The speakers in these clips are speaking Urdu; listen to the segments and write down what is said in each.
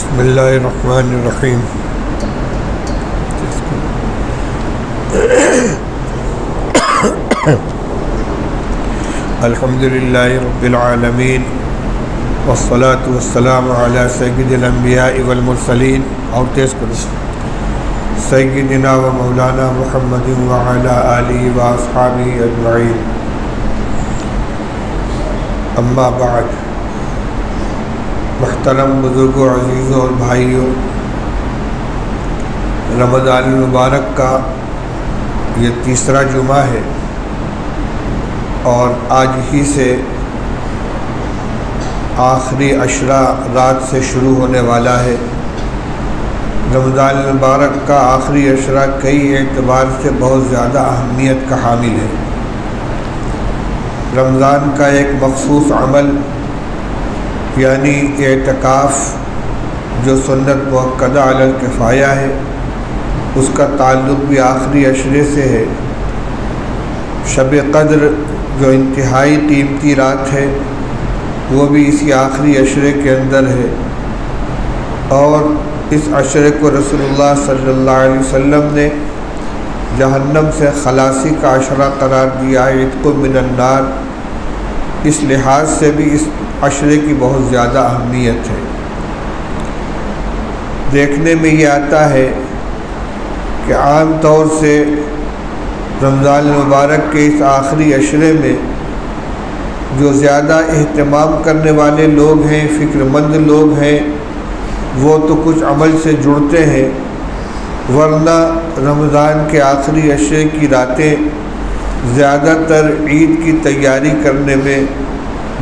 بسم اللہ الرحمن الرحیم۔ الحمدللہ رب العالمین والصلاة والسلام علی سید الانبیاء والمرسلین اور تیز کرو سیدنا و مولانا محمد وعلی آلہ و اصحابہ اجمعین۔ اما بعد، محترم بزرگوں، عزیزوں اور بھائیوں، رمضان المبارک کا یہ تیسرا جمعہ ہے اور آج ہی سے آخری عشرہ رات سے شروع ہونے والا ہے۔ رمضان المبارک کا آخری عشرہ کئی اعتبار سے بہت زیادہ اہمیت کا حامل ہے۔ رمضان کا ایک مخصوص عمل یعنی اعتکاف جو سنت مؤکدہ علی الکفایہ ہے، اس کا تعلق بھی آخری عشرے سے ہے۔ شب قدر جو انتہائی قیمتی رات ہے وہ بھی اسی آخری عشرے کے اندر ہے، اور اس عشرے کو رسول اللہ صلی اللہ علیہ وسلم نے جہنم سے خلاصی کا عشرہ قرار دیا ہے، عتق من النار۔ اس لحاظ سے بھی اس عشرے کی بہت زیادہ اہمیت ہے۔ دیکھنے میں یہ آتا ہے کہ عام طور سے رمضان المبارک کے اس آخری عشرے میں جو زیادہ اہتمام کرنے والے لوگ ہیں، فکر مند لوگ ہیں، وہ تو کچھ عمل سے جڑتے ہیں، ورنہ رمضان کے آخری عشرے کی راتیں زیادہ تر عید کی تیاری کرنے میں،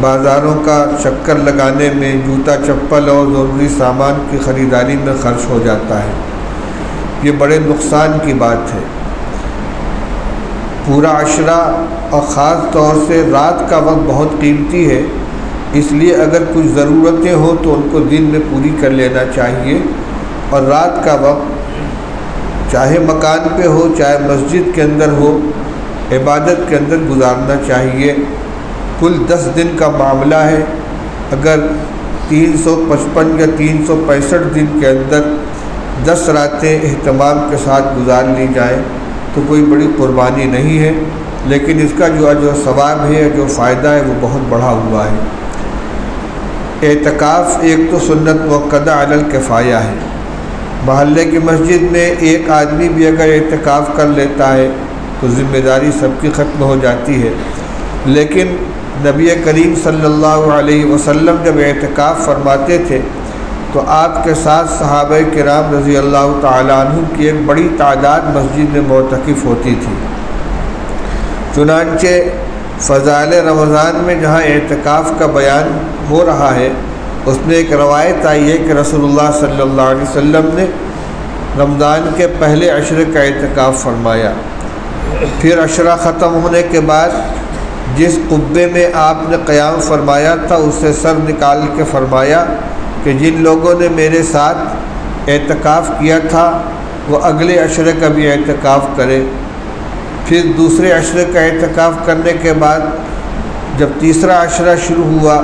بازاروں کا چکر لگانے میں، جوتا چپل اور ضروری سامان کی خریداری میں خرچ ہو جاتا ہے۔ یہ بڑے نقصان کی بات ہے۔ پورا عشرہ اور خاص طور سے رات کا وقت بہت قیمتی ہے، اس لیے اگر کچھ ضرورتیں ہوں تو ان کو دن میں پوری کر لینا چاہیے، اور رات کا وقت چاہے مکان پہ ہو چاہے مسجد کے اندر ہو، عبادت کے اندر گزارنا چاہیے۔ کل 10 دن کا معاملہ ہے، اگر 355 یا 365 دن کے اندر 10 راتیں اہتمام کے ساتھ گزار لی جائیں تو کوئی بڑی قربانی نہیں ہے، لیکن اس کا جو ثواب ہے، جو فائدہ ہے، وہ بہت بڑھا ہوا ہے۔ اعتکاف ایک تو سنت مؤکدہ علی الکفایہ ہے۔ محلے کی مسجد میں ایک آدمی بھی اگر اعتکاف کر لیتا ہے تو ذمہ داری سب کی ختم ہو جاتی ہے، لیکن نبی کریم صلی اللہ علیہ وسلم جب اعتکاف فرماتے تھے تو آپ کے ساتھ صحابہ کرام رضی اللہ تعالیٰ عنہ کی ایک بڑی تعداد مسجد میں معتکف ہوتی تھی۔ چنانچہ فضائل رمضان میں جہاں اعتکاف کا بیان ہو رہا ہے، اس میں ایک روایت آئی ہے کہ رسول اللہ صلی اللہ علیہ وسلم نے رمضان کے پہلے عشرے کا اعتکاف فرمایا، پھر عشرہ ختم ہونے کے بعد جس قبے میں آپ نے قیام فرمایا تھا اس سے سر نکال کے فرمایا کہ جن لوگوں نے میرے ساتھ اعتکاف کیا تھا وہ اگلے عشرے کا بھی اعتکاف کرے۔ پھر دوسرے عشرے کا اعتکاف کرنے کے بعد جب تیسرا عشرہ شروع ہوا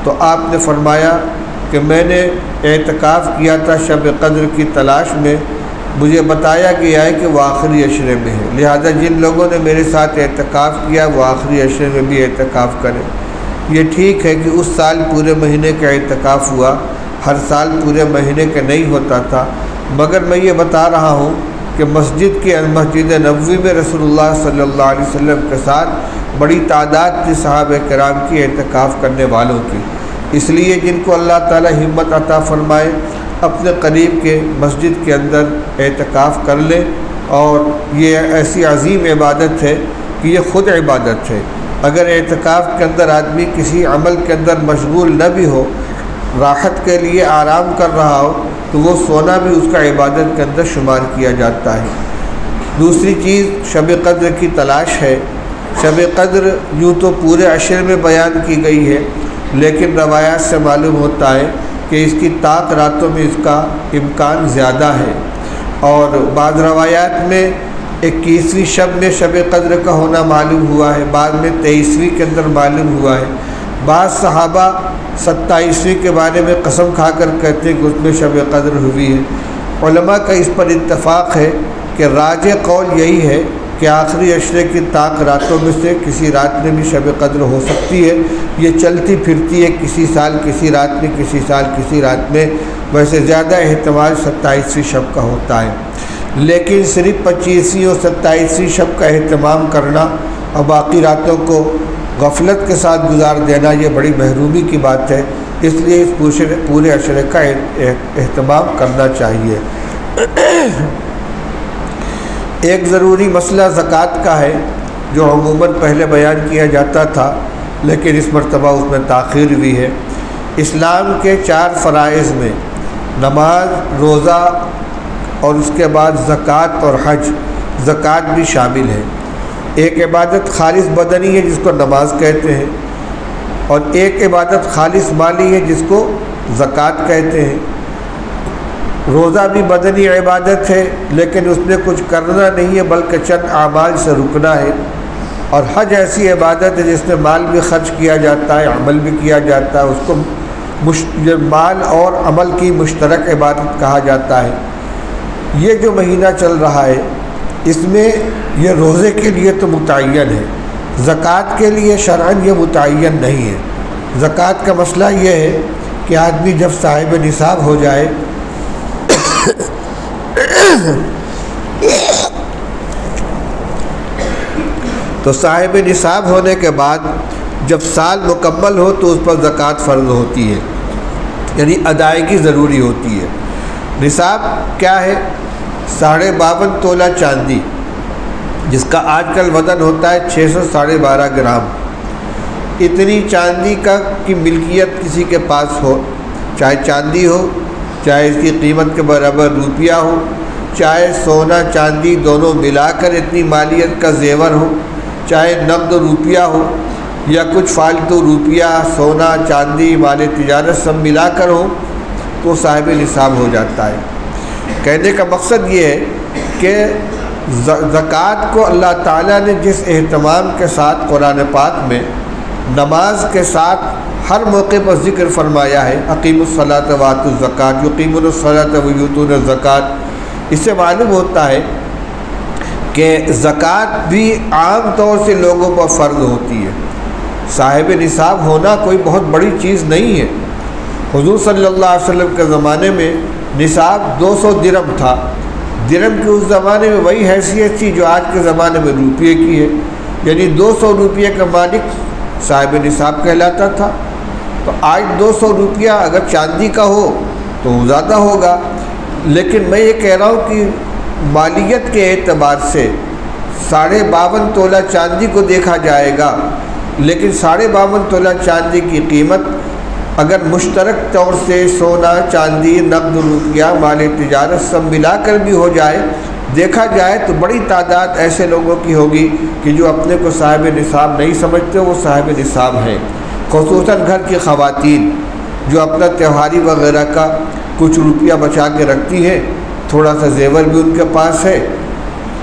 تو آپ نے فرمایا کہ میں نے اعتکاف کیا تھا شب قدر کی تلاش میں، مجھے بتایا گیا ہے کہ وہ آخری عشرے میں ہے، لہذا جن لوگوں نے میرے ساتھ اعتکاف کیا وہ آخری عشرے میں بھی اعتکاف کریں۔ یہ ٹھیک ہے کہ اس سال پورے مہینے کا اعتکاف ہوا، ہر سال پورے مہینے کا نہیں ہوتا تھا، مگر میں یہ بتا رہا ہوں کہ مسجد نبوی میں رسول اللہ صلی اللہ علیہ وسلم کے ساتھ بڑی تعداد تھی صحابہ کرام کی اعتکاف کرنے والوں کی۔ اس لیے جن کو اللہ تعالی ہمت عطا فرمائے اپنے قریب کے مسجد کے اندر اعتکاف کر لیں، اور یہ ایسی عظیم عبادت ہے کہ یہ خود عبادت ہے۔ اگر اعتکاف کے اندر آدمی کسی عمل کے اندر مشغول نہ بھی ہو، راحت کے لیے آرام کر رہا ہو، تو وہ سونا بھی اس کا عبادت کے اندر شمار کیا جاتا ہے۔ دوسری چیز شب قدر کی تلاش ہے۔ شب قدر یوں تو پورے عشرے میں بیان کی گئی ہے، لیکن روایات سے معلوم ہوتا ہے کہ اس کی طاق راتوں میں اس کا امکان زیادہ ہے، اور بعض روایات میں 21ویں شب میں شب قدر کا ہونا معلوم ہوا ہے، بعد میں 23ویں کے اندر معلوم ہوا ہے۔ بعض صحابہ 27ویں کے بارے میں قسم کھا کر کہتے ہیں کہ اس میں شب قدر ہوئی ہے۔ علماء کا اس پر اتفاق ہے کہ راجح قول یہی ہے کہ آخری عشرے کی طاق راتوں میں سے کسی رات میں بھی شب قدر ہو سکتی ہے۔ یہ چلتی پھرتی ہے، کسی سال کسی رات میں، کسی سال کسی رات میں، ویسے زیادہ احتمال 27ویں شب کا ہوتا ہے، لیکن صرف 25ویں اور 27ویں شب کا اہتمام کرنا اور باقی راتوں کو غفلت کے ساتھ گزار دینا یہ بڑی محرومی کی بات ہے، اس لیے اس پورے عشرے کا اہتمام کرنا چاہیے۔ ایک ضروری مسئلہ زکوٰۃ کا ہے جو عموماً پہلے بیان کیا جاتا تھا لیکن اس مرتبہ اس میں تاخیر ہوئی ہے۔ اسلام کے 4 فرائض میں نماز، روزہ اور اس کے بعد زکوٰۃ اور حج، زکوٰۃ بھی شامل ہے۔ ایک عبادت خالص بدنی ہے جس کو نماز کہتے ہیں، اور ایک عبادت خالص مالی ہے جس کو زکوٰۃ کہتے ہیں۔ روزہ بھی بدنی عبادت ہے لیکن اس میں کچھ کرنا نہیں ہے بلکہ چند اعمال سے رکنا ہے، اور حج ایسی عبادت ہے جس میں مال بھی خرچ کیا جاتا ہے، عمل بھی کیا جاتا ہے، اس کو مال اور عمل کی مشترک عبادت کہا جاتا ہے۔ یہ جو مہینہ چل رہا ہے اس میں یہ روزے کے لیے تو متعین ہے، زکوٰۃ کے لیے شرعاً یہ متعین نہیں ہے۔ زکوٰۃ کا مسئلہ یہ ہے کہ آدمی جب صاحب نصاب ہو جائے تو صاحب نصاب ہونے کے بعد جب سال مکمل ہو تو اس پر زکوٰۃ فرض ہوتی ہے، یعنی ادائیگی ضروری ہوتی ہے۔ نصاب کیا ہے؟ 52.5 تولہ چاندی، جس کا آج کل وزن ہوتا ہے 612 گرام۔ اتنی چاندی کی ملکیت کسی کے پاس ہو، چاہے چاندی ہو، چاہے اس کی قیمت کے برابر روپیہ ہو، چاہے سونا چاندی دونوں ملا کر اتنی مالیت کا زیور ہو، چاہے نقد روپیہ ہو یا کچھ فالتو روپیہ، سونا چاندی مال تجارت سب ملا کر ہو تو صاحب نصاب ہو جاتا ہے۔ کہنے کا مقصد یہ ہے کہ زکوٰۃ کو اللہ تعالیٰ نے جس اہتمام کے ساتھ قرآن پاک میں نماز کے ساتھ ہر موقع پر ذکر فرمایا ہے، اقیموا الصلاۃ وآتوا الزکاۃ، یقیمون الصلاۃ ویؤتون الزکاۃ، اس سے معلوم ہوتا ہے کہ زکوٰۃ بھی عام طور سے لوگوں پر فرض ہوتی ہے۔ صاحب نصاب ہونا کوئی بہت بڑی چیز نہیں ہے۔ حضور صلی اللہ علیہ وسلم کے زمانے میں نصاب 200 درہم تھا۔ درہم کی اس زمانے میں وہی حیثیت تھی جو آج کے زمانے میں روپیے کی ہے، یعنی 200 روپیے کا مالک صاحب نصاب کہلاتا تھا۔ تو آج 200 روپیہ اگر چاندی کا ہو تو زیادہ ہوگا، لیکن میں یہ کہہ رہا ہوں کہ مالیت کے اعتبار سے 52.5 تولہ چاندی کو دیکھا جائے گا، لیکن 52.5 تولہ چاندی کی قیمت اگر مشترک طور سے سونا چاندی نقد روپیہ مال تجارت سب ملا کر بھی ہو جائے، دیکھا جائے تو بڑی تعداد ایسے لوگوں کی ہوگی کہ جو اپنے کو صاحب نصاب نہیں سمجھتے، وہ صاحب نصاب ہیں۔ خصوصاً گھر کی خواتین جو اپنا تہواری وغیرہ کا کچھ روپیہ بچا کے رکھتی ہیں، تھوڑا سا زیور بھی ان کے پاس ہے،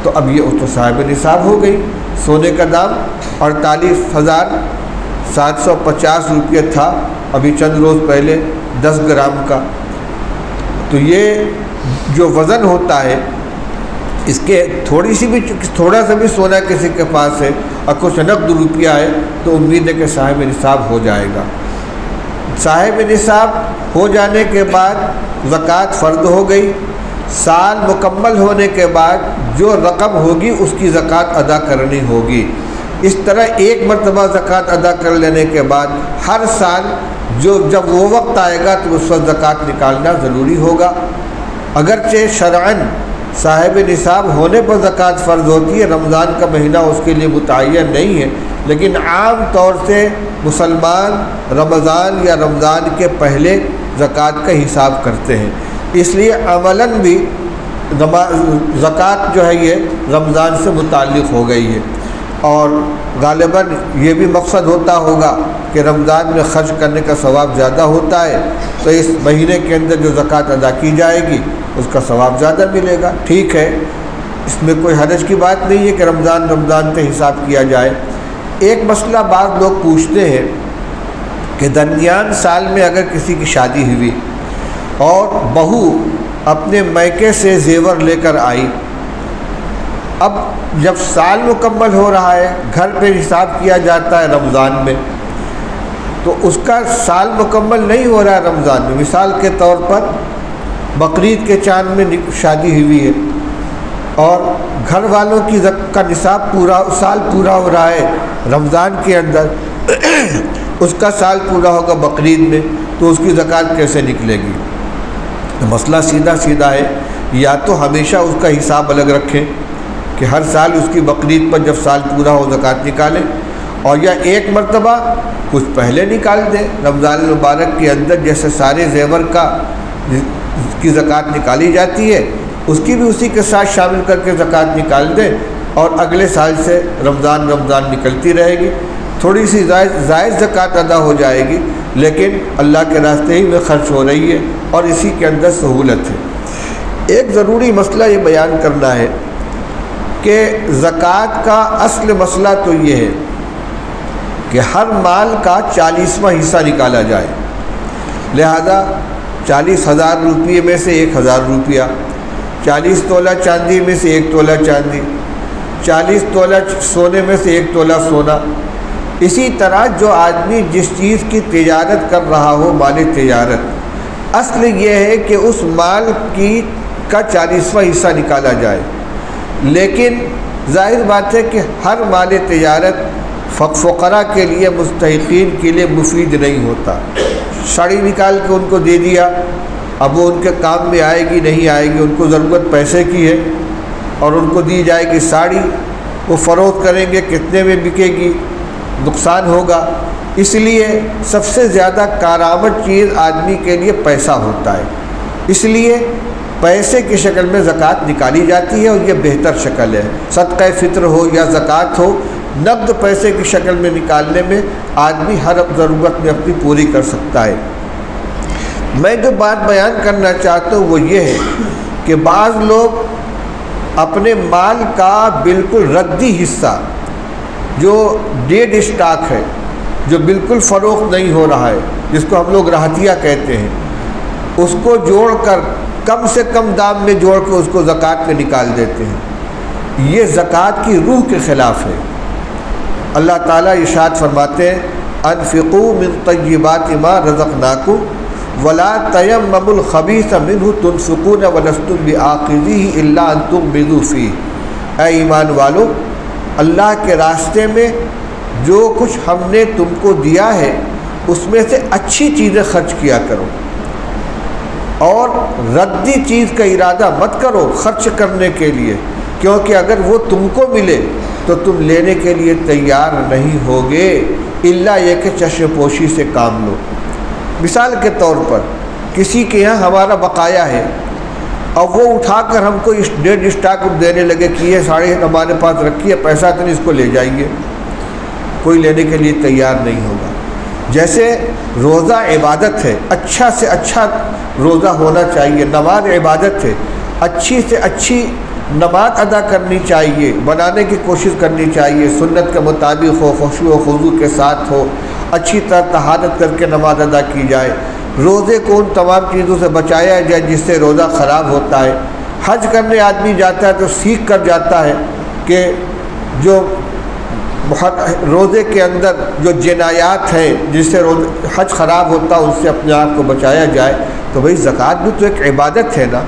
تو اب یہ تو صاحب نصاب ہو گئی۔ سونے کا دام 48,750 روپیہ تھا ابھی چند روز پہلے 10 گرام کا۔ تو یہ جو وزن ہوتا ہے اس کے تھوڑا سا بھی سونا کسی کے پاس ہے اور کچھ نقد روپیہ ہے تو امید ہے کہ صاحب نصاب ہو جائے گا۔ صاحب نصاب ہو جانے کے بعد زکوٰۃ فرض ہو گئی۔ سال مکمل ہونے کے بعد جو رقم ہوگی اس کی زکوٰۃ ادا کرنی ہوگی۔ اس طرح ایک مرتبہ زکوٰۃ ادا کر لینے کے بعد ہر سال جب وہ وقت آئے گا تو اس وقت زکوٰۃ نکالنا ضروری ہوگا۔ اگرچہ شرعاً صاحب نصاب ہونے پر زکوٰۃ فرض ہوتی ہے، رمضان کا مہینہ اس کے لیے متعین نہیں ہے، لیکن عام طور سے مسلمان رمضان یا رمضان کے پہلے زکوٰۃ کا حساب کرتے ہیں، اس لیے عملاً بھی زکوٰۃ جو ہے یہ رمضان سے متعلق ہو گئی ہے۔ اور غالباً یہ بھی مقصد ہوتا ہوگا کہ رمضان میں خرچ کرنے کا ثواب زیادہ ہوتا ہے، تو اس مہینے کے اندر جو زکوٰۃ ادا کی جائے گی اس کا ثواب زیادہ ملے گا۔ ٹھیک ہے، اس میں کوئی حرج کی بات نہیں ہے کہ رمضان کے حساب کیا جائے۔ ایک مسئلہ بعض لوگ پوچھتے ہیں کہ درمیان سال میں اگر کسی کی شادی ہوئی اور بہو اپنے میکے سے زیور لے کر آئی، اب جب سال مکمل ہو رہا ہے، گھر پہ حساب کیا جاتا ہے رمضان میں، تو اس کا سال مکمل نہیں ہو رہا ہے رمضان میں، مثال کے طور پر بقرعید کے چاند میں شادی ہوئی ہے اور گھر والوں کی کا نصاب پورا سال پورا ہو رہا ہے رمضان کے اندر، اس کا سال پورا ہوگا بقرعید میں، تو اس کی زکوٰۃ کیسے نکلے گی؟ تو مسئلہ سیدھا ہے، یا تو ہمیشہ اس کا حساب الگ رکھیں کہ ہر سال اس کی بقرعید پر جب سال پورا ہو زکوٰۃ نکالیں، اور یا ایک مرتبہ کچھ پہلے نکال دیں رمضان المبارک کے اندر، جیسے سارے زیور کی زکوٰۃ نکالی جاتی ہے اس کی بھی اسی کے ساتھ شامل کر کے زکوٰۃ نکال دیں، اور اگلے سال سے رمضان نکلتی رہے گی، تھوڑی سی زائد زکوٰۃ ادا ہو جائے گی، لیکن اللہ کے راستے ہی میں خرچ ہو رہی ہے اور اسی کے اندر سہولت ہے۔ ایک ضروری مسئلہ یہ بیان کرنا ہے کہ زکوٰۃ کا اصل مسئلہ تو یہ ہے کہ ہر مال کا 40واں حصہ نکالا جائے، لہذا 40,000 روپیے میں سے 1,000 روپیہ، 40 تولہ چاندی میں سے 1 تولہ چاندی، 40 تولہ سونے میں سے 1 تولہ سونا۔ اسی طرح جو آدمی جس چیز کی تجارت کر رہا ہو، مال تجارت، اصل یہ ہے کہ اس مال کا 40واں حصہ نکالا جائے، لیکن ظاہر بات ہے کہ ہر مال تجارت فقراء کے لیے، مستحقین کے لیے مفید نہیں ہوتا۔ ساڑی نکال کے ان کو دے دیا، اب وہ ان کے کام میں آئے گی نہیں آئے گی، ان کو ضرورت پیسے کی ہے اور ان کو دی جائے گی ساڑی، وہ فروخت کریں گے کتنے میں بکے گی، نقصان ہوگا۔ اس لیے سب سے زیادہ کارآمد چیز آدمی کے لیے پیسہ ہوتا ہے، اس لیے پیسے کی شکل میں زکوٰۃ نکالی جاتی ہے، اور یہ بہتر شکل ہے۔ صدقہ فطر ہو یا زکوٰۃ ہو، نقد پیسے کی شکل میں نکالنے میں آدمی ہر ضرورت میں اپنی پوری کر سکتا ہے۔ میں جو بات بیان کرنا چاہتا ہوں وہ یہ ہے کہ بعض لوگ اپنے مال کا بالکل ردی حصہ، جو ڈیڈ اسٹاک ہے، جو بالکل فروخت نہیں ہو رہا ہے، جس کو ہم لوگ راحتیہ کہتے ہیں، اس کو جوڑ کر کم سے کم دام میں جوڑ کے اس کو زکوٰۃ میں نکال دیتے ہیں۔ یہ زکوٰۃ کی روح کے خلاف ہے۔ اللہ تعالیٰ ارشاد فرماتے ہیں انفقوا من طیبات ما رزقناکم ولا تیمموا الخبیث منہ تنفقون ولستم بآخذیہ الا ان تغمضوا فیہ۔ اے ایمان والو، اللہ کے راستے میں جو کچھ ہم نے تم کو دیا ہے اس میں سے اچھی چیزیں خرچ کیا کرو، اور ردی چیز کا ارادہ مت کرو خرچ کرنے کے لیے، کیونکہ اگر وہ تم کو ملے تو تم لینے کے لیے تیار نہیں ہوگے، الا یہ کہ چشم پوشی سے کام لو۔ مثال کے طور پر کسی کے یہاں ہمارا بقایا ہے اور وہ اٹھا کر ہم کو ڈیڈ اسٹاک دینے لگے کہ یہ ساڑی ہمارے پاس رکھی ہے، پیسہ تو نہیں، اس کو لے جائیے، کوئی لینے کے لیے تیار نہیں ہوگا۔ جیسے روزہ عبادت ہے، اچھا سے اچھا روزہ ہونا چاہیے، نماز عبادت ہے، اچھی سے اچھی نماز ادا کرنی چاہیے، بنانے کی کوشش کرنی چاہیے، سنت کے مطابق ہو، خشوع و خضوع کے ساتھ ہو، اچھی طرح طہارت کر کے نماز ادا کی جائے، روزے کو ان تمام چیزوں سے بچایا جائے جس سے روزہ خراب ہوتا ہے۔ حج کرنے آدمی جاتا ہے تو سیکھ کر جاتا ہے کہ جو روزے کے اندر جو جنایات ہیں جس سے حج خراب ہوتا ہے ان سے اپنے آپ کو بچایا جائے، تو بھئی زکوٰۃ بھی تو ایک عبادت ہے نا،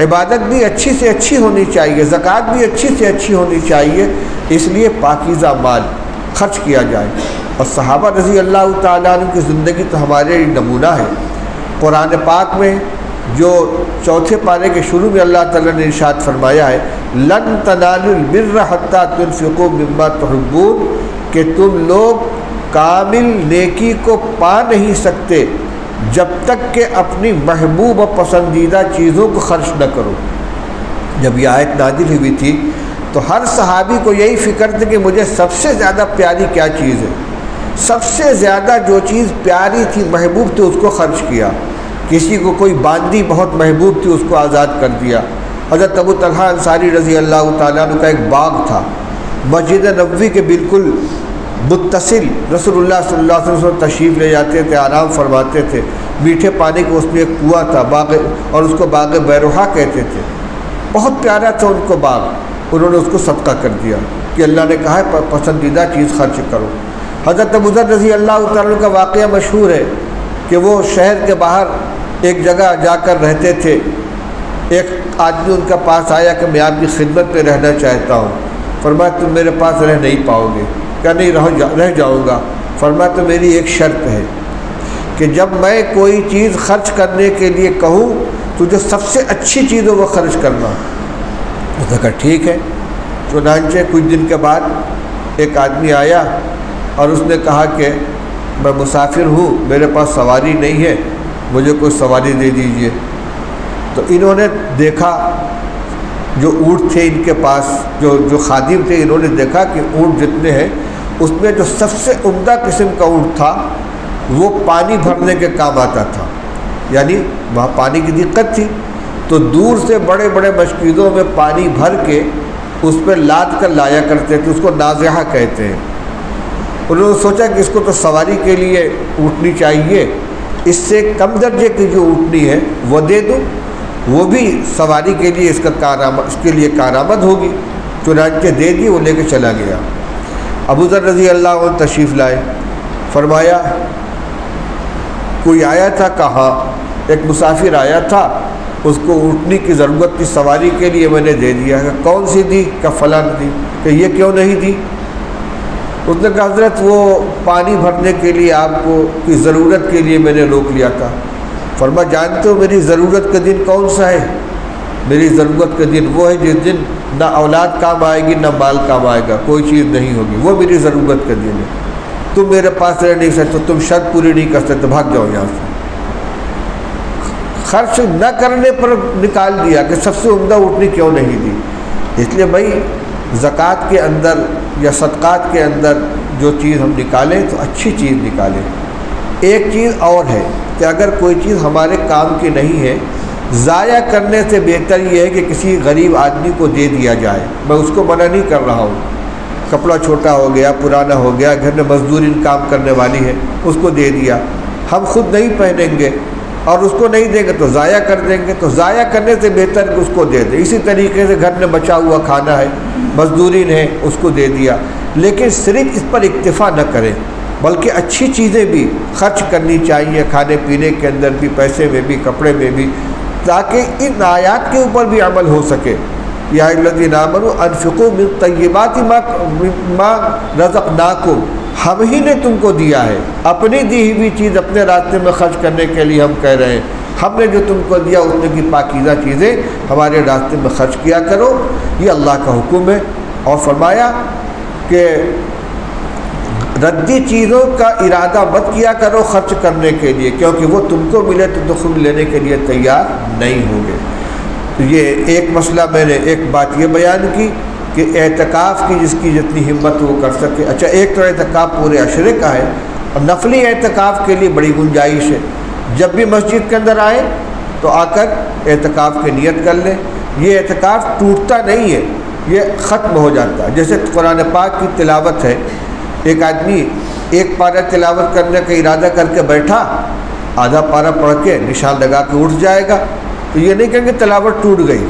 عبادت بھی اچھی سے اچھی ہونی چاہیے، زکوٰۃ بھی اچھی سے اچھی ہونی چاہیے، اس لیے پاکیزہ مال خرچ کیا جائے۔ اور صحابہ رضی اللہ تعالیٰ عنہ کی زندگی تو ہمارے نمونہ ہے۔ قرآن پاک میں جو 4 پارے کے شروع میں اللہ تعالیٰ نے ارشاد فرمایا ہے لن تنالوا البر حتیٰ تنفقوا مما تحبون، کہ تم لوگ کامل نیکی کو پا نہیں سکتے جب تک کہ اپنی محبوب و پسندیدہ چیزوں کو خرچ نہ کرو۔ جب یہ آیت نازل ہوئی تھی تو ہر صحابی کو یہی فکر تھی کہ مجھے سب سے زیادہ پیاری کیا چیز ہے، سب سے زیادہ جو چیز پیاری تھی، محبوب تھی، اس کو خرچ کیا۔ کسی کو کوئی باندی بہت محبوب تھی، اس کو آزاد کر دیا۔ حضرت ابو طلحہ انصاری رضی اللہ تعالیٰ عنہ کا ایک باغ تھا مسجد نبوی کے بالکل متصل رسول اللہ صلی اللہ علیہ وسلم تشریف لے جاتے تھے، آرام فرماتے تھے، میٹھے پانی کو، اس میں ایک کنواں تھا باغ، اور اس کو باغ بیروحہ کہتے تھے، بہت پیارا تھا ان کو باغ، انہوں نے اس کو صدقہ کر دیا کہ اللہ نے کہا ہے پسندیدہ چیز خرچ کرو۔ حضرت ابو ذر رضی اللہ تعالیٰ کا واقعہ مشہور ہے کہ وہ شہر کے باہر ایک جگہ جا کر رہتے تھے، ایک آدمی ان کے پاس آیا کہ میں آپ کی خدمت میں رہنا چاہتا ہوں۔ فرمایا تم میرے پاس رہ نہیں پاؤ گے، کیا نہیں رہ جاؤں گا۔ فرمایا تو میری ایک شرط ہے کہ جب میں کوئی چیز خرچ کرنے کے لیے کہوں تو جو سب سے اچھی چیز ہو وہ خرچ کرنا۔ اس نے کہا ٹھیک ہے۔ چنانچہ کچھ دن کے بعد ایک آدمی آیا اور اس نے کہا کہ میں مسافر ہوں، میرے پاس سواری نہیں ہے، مجھے کوئی سواری دے دیجئے۔ تو انہوں نے دیکھا جو اونٹ تھے ان کے پاس، جو خادم تھے، انہوں نے دیکھا کہ اونٹ جتنے ہیں اس میں جو سب سے عمدہ قسم کا اونٹ تھا وہ پانی بھرنے کے کام آتا تھا، یعنی وہاں پانی کی دقت تھی، تو دور سے بڑے بڑے مشکیزوں میں پانی بھر کے اس پہ لاد کر لایا کرتے تھے، اس کو نازحہ کہتے ہیں۔ انہوں نے سوچا کہ اس کو تو سواری کے لیے اونٹنی چاہیے، اس سے کم درجے کی جو اونٹنی ہے وہ دے دو، وہ بھی سواری کے لیے اس کے لیے کارآمد ہوگی۔ چنانچہ دے دی، وہ لے کے چلا گیا۔ ابو ذر رضی اللہ عنہ تشریف لائے، فرمایا کوئی آیا تھا؟ کہا ایک مسافر آیا تھا، اس کو اونٹنی کی ضرورت تھی سواری کے لیے، میں نے دے دیا۔ کہ کون سی دی؟ کہ فلاں دی۔ کہ یہ کیوں نہیں دی؟ اس نے کہا حضرت وہ پانی بھرنے کے لیے آپ کو کی ضرورت کے لیے میں نے روک لیا تھا۔ فرمایا جانتے ہو میری ضرورت کا دن کون سا ہے؟ میری ضرورت کا دن وہ ہے جس دن نہ اولاد کام آئے گی نہ مال کام آئے گا، کوئی چیز نہیں ہوگی، وہ میری ضرورت کا دن ہے۔ تم میرے پاس رہ نہیں سکتے، تم شرط پوری نہیں کر سکتے، بھاگ جاؤ یہاں سے۔ خرچ نہ کرنے پر نکال دیا کہ سب سے عمدہ اونٹنی کیوں نہیں دی۔ اس لیے بھائی زکوٰۃ کے اندر یا صدقات کے اندر جو چیز ہم نکالیں تو اچھی چیز نکالیں۔ ایک چیز اور ہے کہ اگر کوئی چیز ہمارے کام کی نہیں ہے، ضائع کرنے سے بہتر یہ ہے کہ کسی غریب آدمی کو دے دیا جائے۔ میں اس کو منع نہیں کر رہا ہوں، کپڑا چھوٹا ہو گیا، پرانا ہو گیا، گھر میں مزدوری کام کرنے والی ہے، اس کو دے دیا، ہم خود نہیں پہنیں گے اور اس کو نہیں دیں گے تو ضائع کر دیں گے، تو ضائع کرنے سے بہتر کہ اس کو دے دیں۔ اسی طریقے سے گھر میں بچا ہوا کھانا ہے، مزدورین ہے، اس کو دے دیا، لیکن صرف اس پر اکتفا نہ کریں بلکہ اچھی چیزیں بھی خرچ کرنی چاہیے، کھانے پینے کے اندر بھی، پیسے میں بھی، کپڑے میں بھی، تاکہ ان آیات کے اوپر بھی عمل ہو سکے۔ یا الذین آمنوا انفقوا من طیبات ما رزقناکم، ہم ہی نے تم کو دیا ہے، اپنی دی ہوئی چیز اپنے راستے میں خرچ کرنے کے لیے ہم کہہ رہے ہیں، ہم نے جو تم کو دیا اس میں کی پاکیزہ چیزیں ہمارے راستے میں خرچ کیا کرو، یہ اللہ کا حکم ہے۔ اور فرمایا کہ ردی چیزوں کا ارادہ مت کیا کرو خرچ کرنے کے لیے، کیونکہ وہ تم کو ملے تو خود لینے کے لیے تیار نہیں ہوں گے۔ تو یہ ایک مسئلہ میں نے ایک بات یہ بیان کی کہ اعتکاف کی جس کی جتنی ہمت وہ کر سکے۔ اچھا ایک تو اعتکاف پورے عشرے کا ہے، اور نفلی اعتکاف کے لیے بڑی گنجائش ہے، جب بھی مسجد کے اندر آئے تو آ کر اعتکاف کی نیت کر لیں۔ یہ اعتکاف ٹوٹتا نہیں ہے، یہ ختم ہو جاتا ہے۔ جیسے قرآن پاک کی تلاوت ہے، ایک آدمی ایک پارہ تلاوت کرنے کا ارادہ کر کے بیٹھا، آدھا پارہ پڑھ کے نشان لگا کے اٹھ جائے گا تو یہ نہیں کہیں گے تلاوت ٹوٹ گئی،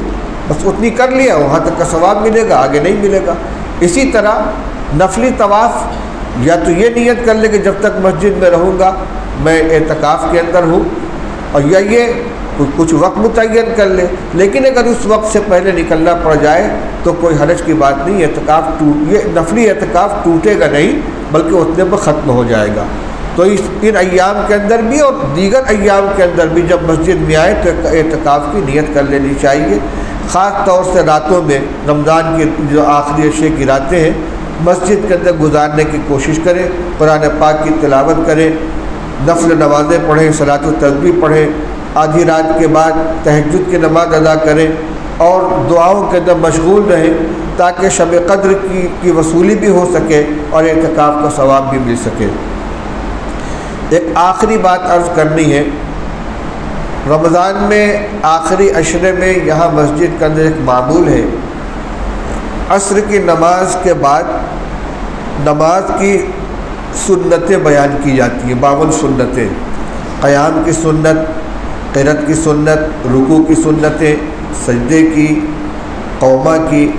بس اتنی کر لیا، وہاں تک کا ثواب ملے گا، آگے نہیں ملے گا۔ اسی طرح نفلی طواف یا تو یہ نیت کر لے کہ جب تک مسجد میں رہوں گا میں اعتکاف کے اندر ہوں، اور یا یہ کچھ وقت متعین کر لے، لیکن اگر اس وقت سے پہلے نکلنا پڑ جائے تو کوئی حرج کی بات نہیں، یہ نفلی اعتکاف ٹوٹے گا نہیں بلکہ اتنے پر ختم ہو جائے گا۔ تو ان ایام کے اندر بھی اور دیگر ایام کے اندر بھی جب مسجد میں آئے تو اعتکاف کی نیت کر لینی چاہیے۔ خاص طور سے راتوں میں، رمضان کی جو آخری عشرے کی راتیں ہیں، مسجد کے اندر گزارنے کی کوشش کریں، قرآن پاک کی تلاوت کریں، نفل نمازیں پڑھیں، صلاۃ التسبیح پڑھیں، آدھی رات کے بعد تہجد کی نماز ادا کریں اور دعاؤں کے اندر مشغول رہیں تاکہ شب قدر کی وصولی بھی ہو سکے اور اعتکاف کا ثواب بھی مل سکے۔ ایک آخری بات عرض کرنی ہے، رمضان میں آخری عشرے میں یہاں مسجد کے اندر ایک معمول ہے، عصر کی نماز کے بعد نماز کی سنتیں بیان کی جاتی ہیں، 52 سنتیں، قیام کی سنت، قرات کی سنت، رکوع کی سنتیں، سجدے کی، قومہ کی۔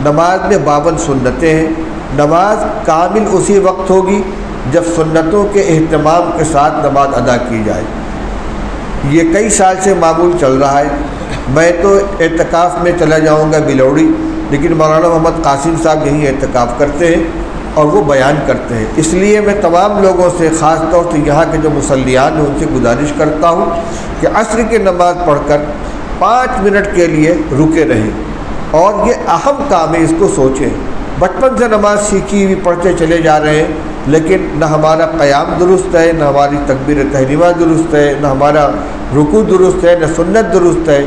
نماز میں 52 سنتیں ہیں۔ نماز کامل اسی وقت ہوگی جب سنتوں کے اہتمام کے ساتھ نماز ادا کی جائے۔ یہ کئی سال سے معمول چل رہا ہے۔ میں تو اعتکاف میں چلا جاؤں گا بلوڑی، لیکن مولانا محمد قاسم صاحب یہیں اعتکاف کرتے ہیں اور وہ بیان کرتے ہیں۔ اس لیے میں تمام لوگوں سے، خاص طور سے یہاں کے جو مصلیان ہیں، ان سے گزارش کرتا ہوں کہ عصر کی نماز پڑھ کر 5 منٹ کے لیے رکے رہیں، اور یہ اہم کام ہے، اس کو سوچیں۔ بچپن سے نماز سیکھی ہوئی پڑھتے چلے جا رہے ہیں، لیکن نہ ہمارا قیام درست ہے، نہ ہماری تکبیر تحریمہ درست ہے، نہ ہمارا رکوع درست ہے، نہ سنت درست ہے۔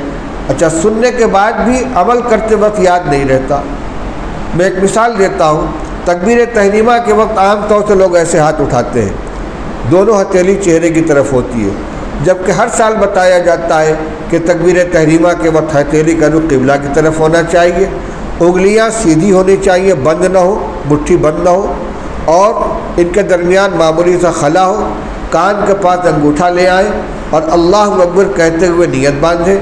اچھا، سننے کے بعد بھی عمل کرتے وقت یاد نہیں رہتا۔ میں ایک مثال دیتا ہوں۔ تکبیر تحریمہ کے وقت عام طور سے لوگ ایسے ہاتھ اٹھاتے ہیں، دونوں ہتھیلی چہرے کی طرف ہوتی ہے، جبکہ ہر سال بتایا جاتا ہے کہ تکبیر تحریمہ کے وقت ہتھیلی کا رخ قبلہ کی طرف ہونا چاہیے، انگلیاں سیدھی ہونی چاہیے، بند نہ ہو، مٹھی بند نہ ہو، اور ان کے درمیان معمولی سا خلا ہو، کان کے پاس انگوٹھا لے آئیں اور اللہ اکبر کہتے ہوئے نیت باندھیں،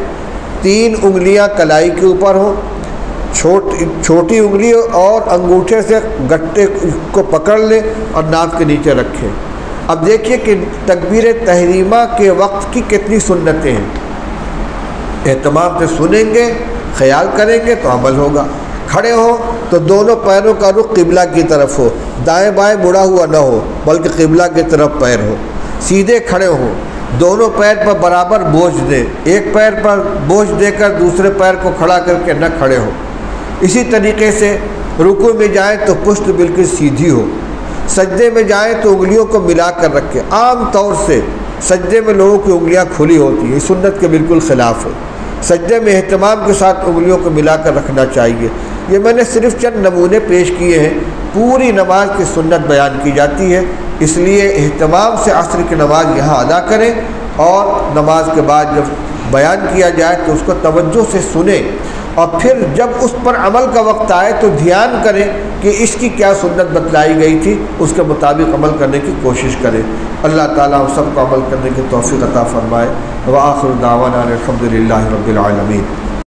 3 انگلیاں کلائی کے اوپر ہوں، چھوٹی انگلی اور انگوٹھے سے گٹے کو پکڑ لیں اور ناک کے نیچے رکھیں۔ اب دیکھیے کہ تکبیر تحریمہ کے وقت کی کتنی سنتیں ہیں۔ اہتمام سے سنیں گے، خیال کریں گے تو عمل ہوگا۔ کھڑے ہوں تو دونوں پیروں کا رخ قبلہ کی طرف ہو، دائیں بائیں مڑا ہوا نہ ہو، بلکہ قبلہ کی طرف پیر ہو۔ سیدھے کھڑے ہوں، دونوں پیر پر برابر بوجھ دیں، ایک پیر پر بوجھ دے کر دوسرے پیر کو کھڑا کر کے نہ کھڑے ہو۔ اسی طریقے سے رکوع میں جائیں تو پشت بالکل سیدھی ہو، سجدے میں جائیں تو انگلیوں کو ملا کر رکھیں۔ عام طور سے سجدے میں لوگوں کی انگلیاں کھلی ہوتی ہیں، سنت کے بالکل خلاف ہے۔ سجدے میں اہتمام کے ساتھ انگلیوں کو ملا کر رکھنا چاہیے۔ یہ میں نے صرف چند نمونے پیش کیے ہیں، پوری نماز کی سنت بیان کی جاتی ہے، اس لیے اہتمام سے عصر کی نماز یہاں ادا کریں، اور نماز کے بعد جب بیان کیا جائے تو اس کو توجہ سے سنیں، اور پھر جب اس پر عمل کا وقت آئے تو دھیان کریں کہ اس کی کیا سنت بتلائی گئی تھی، اس کے مطابق عمل کرنے کی کوشش کریں۔ اللہ تعالیٰ ہم سب کو عمل کرنے کی توفیق عطا فرمائے۔ وآخر دعوانا الحمد للہ رب العالمین۔